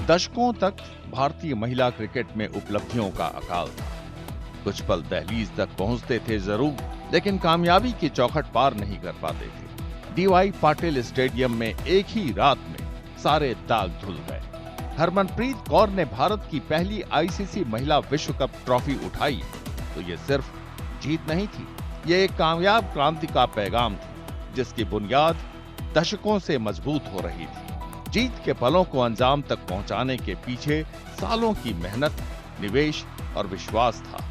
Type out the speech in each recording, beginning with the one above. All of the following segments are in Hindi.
दशकों तक भारतीय महिला क्रिकेट में उपलब्धियों का अकाल था। कुछ पल दहलीज तक पहुंचते थे जरूर, लेकिन कामयाबी की चौखट पार नहीं कर पाते थे। डीवाई पाटिल स्टेडियम में एक ही रात में सारे दाग धुल गए। हरमनप्रीत कौर ने भारत की पहली आईसीसी महिला विश्व कप ट्रॉफी उठाई तो ये सिर्फ जीत नहीं थी, ये एक कामयाब क्रांति का पैगाम थी जिसकी बुनियाद दशकों से मजबूत हो रही थी। जीत के पलों को अंजाम तक पहुंचाने के पीछे सालों की मेहनत, निवेश और विश्वास था।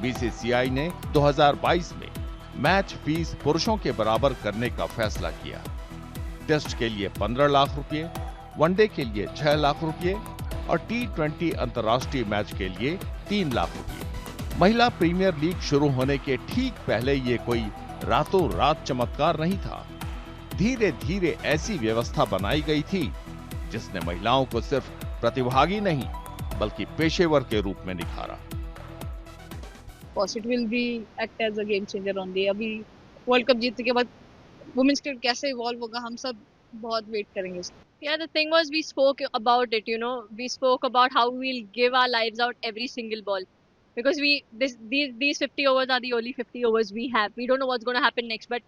बीसीसीआई ने 2022 में मैच फीस पुरुषों के बराबर करने का फैसला किया। टेस्ट के लिए 15 लाख रुपए, वनडे के लिए 6 लाख रुपए और T20 अंतर्राष्ट्रीय मैच के लिए 3 लाख रुपए। महिला प्रीमियर लीग शुरू होने के ठीक पहले ये कोई रातों रात चमत्कार नहीं था। धीरे धीरे ऐसी व्यवस्था बनाई गई थी जिसने महिलाओं को सिर्फ प्रतिभागी नहीं बल्कि पेशेवर के रूप में निखारा। It will be act as a game changer only. अभी वर्ल्ड कप जीतने के बाद वुमेन्स क्रिकेट कैसे इवॉल्व होगा, हम सब बहुत वेट करेंगे उसको। Yeah, the thing was we spoke about it, you know. We spoke about how we'll give our lives out every single ball. Because these 50 overs are the only 50 overs we have. We don't know what's going to happen next, but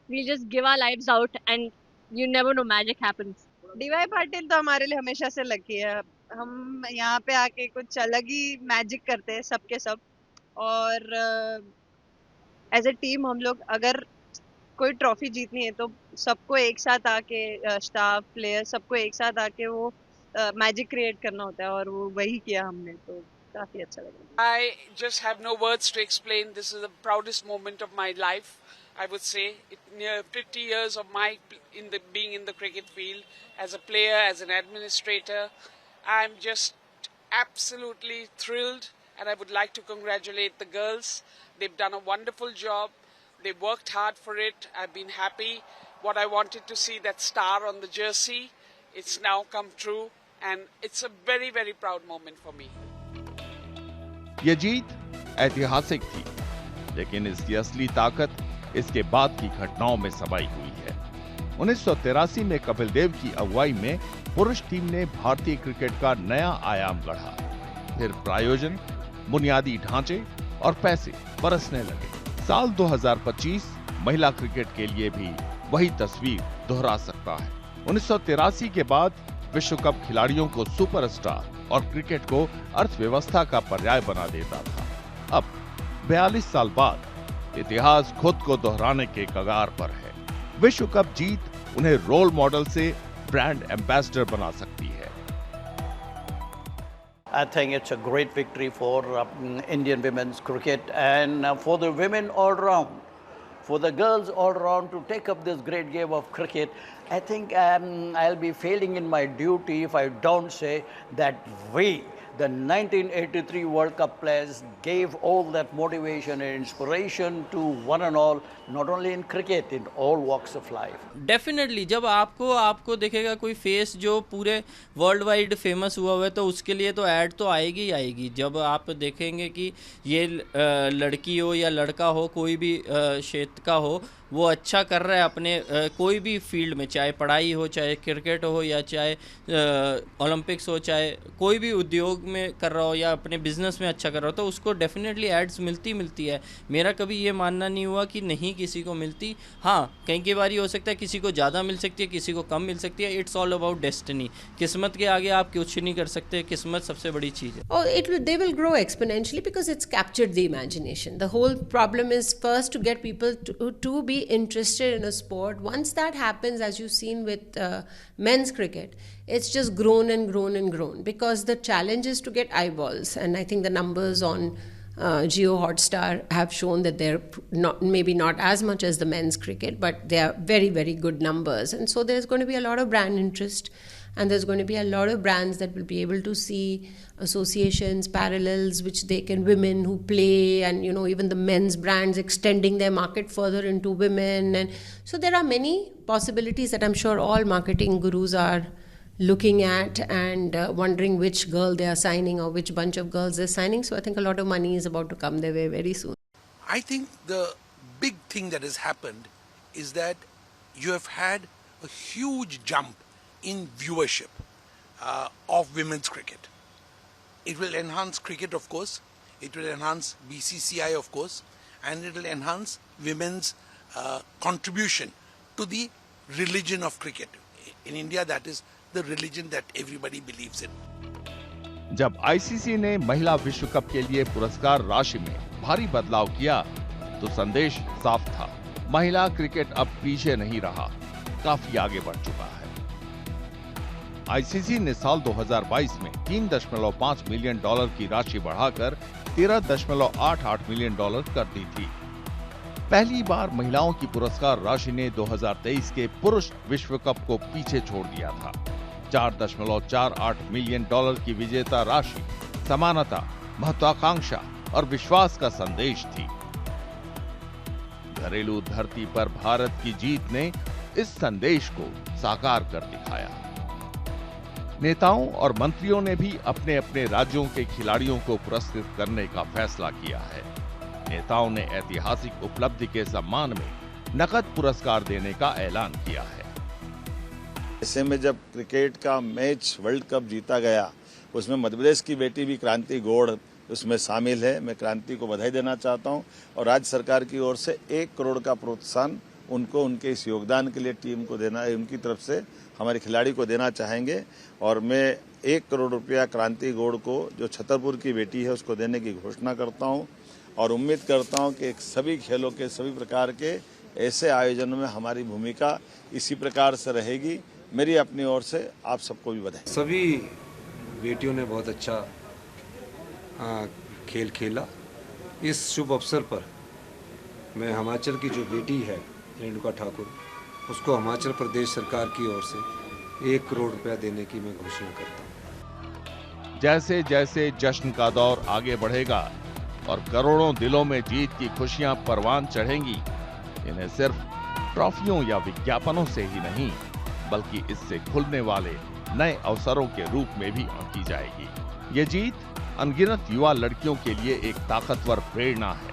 we'll just give our lives out and you never know, magic happens. DY Patil तो हमारे लिए हमेशा से लकी है। हम यहाँ पे आके कुछ अलग ही मैजिक करते हैं सबके सब, और एज ए टीम हम लोग अगर कोई ट्रॉफी जीतनी है तो सबको एक साथ आके, स्टाफ प्लेयर सबको एक साथ आके वो मैजिक क्रिएट करना होता है, और वो वही किया हमने, तो काफी अच्छा लगा। I just have no words to explain. This is the proudest moment of my life. I would say near 50 years of my being in the cricket field as a player, as an administrator. I'm just absolutely thrilled, and I would like to congratulate the girls. They've done a wonderful job. They worked hard for it. I've been happy. What I wanted to see, that star on the jersey, it's now come true, and it's a very, very proud moment for me. ये जीत ऐतिहासिक थी, लेकिन इसकी असली ताकत इसके बाद की घटनाओं में समाई हुई है। 1983 में कपिल देव की अगुवाई में पुरुष टीम ने भारतीय क्रिकेट का नया आयाम गढ़ा। फिर प्रायोजन, बुनियादी ढांचे और पैसे बरसने लगे। साल 2025 महिला क्रिकेट के लिए भी वही तस्वीर दोहरा सकता है। 1983 के बाद विश्व कप खिलाड़ियों को सुपरस्टार और क्रिकेट को अर्थव्यवस्था का पर्याय बना देता था। अब 42 साल बाद इतिहास खुद को दोहराने के कगार पर है। विश्व कप जीत उन्हें रोल मॉडल से ब्रांड एम्बेसडर बना सकती है। I think it's a great victory for Indian women's cricket and for the women all round, for the girls all round to take up this great game of cricket. I think I'll be failing in my duty if I don't say that we, the 1983 World Cup players, gave all that motivation and inspiration to one and all, not only in cricket, in all walks of life. Definitely जब आपको देखेगा कोई फेस जो पूरे वर्ल्ड वाइड फेमस हुआ है तो उसके लिए तो ऐड तो आएगी ही आएगी। जब आप देखेंगे कि ये लड़की हो या लड़का हो, कोई भी क्षेत्र का हो, वो अच्छा कर रहा है अपने कोई भी फील्ड में, चाहे पढ़ाई हो, चाहे क्रिकेट हो, या चाहे ओलंपिक्स हो, चाहे कोई भी उद्योग में कर रहा हो या अपने बिजनेस में अच्छा कर रहा हो, तो उसको डेफिनेटली एड्स मिलती है। मेरा कभी ये मानना नहीं हुआ कि नहीं किसी को मिलती। हाँ, कई बार हो सकता है किसी को ज़्यादा मिल सकती है, किसी को कम मिल सकती है। It's all about destiny. किस्मत के आगे आप कुछ नहीं कर सकते, किस्मत सबसे बड़ी चीज़ है। और they will grow exponentially because it's captured the imagination. The whole problem is first to get people to be interested in a sport. Once that happens, as you've seen with men's cricket, it's just grown and grown and grown because the challenge is to get eyeballs, and I think the numbers on Jio Hotstar have shown that they're maybe not as much as the men's cricket, but they are very, very good numbers, and so there's going to be a lot of brand interest, and there's going to be a lot of brands that will be able to see associations, parallels, which they can, women who play, and even the men's brands extending their market further into women. And so there are many possibilities that I'm sure all marketing gurus are looking at and wondering which girl they are signing or which bunch of girls they're signing. So I think a lot of money is about to come their way very soon. I think the big thing that has happened is that you have had a huge jump in viewership. of women's cricket. It will enhance cricket, of course. It will enhance BCCI, of course, and it will enhance women's contribution to the religion of cricket. In India, that is the religion that everybody believes in. जब आईसीसी ने महिला विश्व कप के लिए पुरस्कार राशि में भारी बदलाव किया तो संदेश साफ था, महिला क्रिकेट अब पीछे नहीं रहा, काफी आगे बढ़ चुका है। आईसीसी ने साल 2022 में $3.5 मिलियन की राशि बढ़ाकर $13.88 मिलियन कर दी थी। पहली बार महिलाओं की पुरस्कार राशि ने 2023 के पुरुष विश्व कप को पीछे छोड़ दिया था। $4.48 मिलियन की विजेता राशि समानता, महत्वाकांक्षा और विश्वास का संदेश थी। घरेलू धरती पर भारत की जीत ने इस संदेश को साकार कर दिखाया। नेताओं और मंत्रियों ने भी अपने अपने राज्यों के खिलाड़ियों को पुरस्कृत करने का फैसला किया है। नेताओं ने ऐतिहासिक उपलब्धि के सम्मान में नकद पुरस्कार देने का ऐलान किया है। ऐसे में जब क्रिकेट का मैच वर्ल्ड कप जीता गया, उसमें मध्य प्रदेश की बेटी भी क्रांति गौड़ उसमें शामिल है। मैं क्रांति को बधाई देना चाहता हूं और राज्य सरकार की ओर से 1 करोड़ का प्रोत्साहन उनको उनके इस योगदान के लिए टीम को देना, उनकी तरफ से हमारे खिलाड़ी को देना चाहेंगे। और मैं 1 करोड़ रुपया क्रांति गौड़ को, जो छतरपुर की बेटी है, उसको देने की घोषणा करता हूं और उम्मीद करता हूं कि सभी खेलों के, सभी प्रकार के ऐसे आयोजनों में हमारी भूमिका इसी प्रकार से रहेगी। मेरी अपनी ओर से आप सबको भी बधाई। सभी बेटियों ने बहुत अच्छा खेल खेला। इस शुभ अवसर पर मैं हिमाचल की जो बेटी है रेणुका ठाकुर, उसको हिमाचल प्रदेश सरकार की ओर से 1 करोड़ रुपया देने की मैं घोषणा करता हूँ। जैसे जैसे जश्न का दौर आगे बढ़ेगा और करोड़ों दिलों में जीत की खुशियां परवान चढ़ेंगी, इन्हें सिर्फ ट्रॉफियों या विज्ञापनों से ही नहीं, बल्कि इससे खुलने वाले नए अवसरों के रूप में भी आंकी जाएगी। ये जीत अनगिनत युवा लड़कियों के लिए एक ताकतवर प्रेरणा है।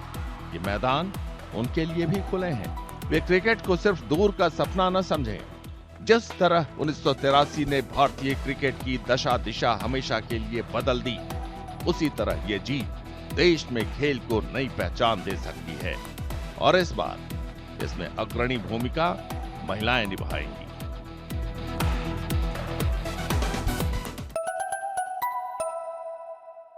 ये मैदान उनके लिए भी खुले हैं। वे क्रिकेट को सिर्फ दूर का सपना न समझें। जिस तरह 1983 ने भारतीय क्रिकेट की दशा दिशा हमेशा के लिए बदल दी, उसी तरह ये जीत देश में खेल को नई पहचान दे सकती है। और इस बार इसमें अग्रणी भूमिका महिलाएं निभाएंगी।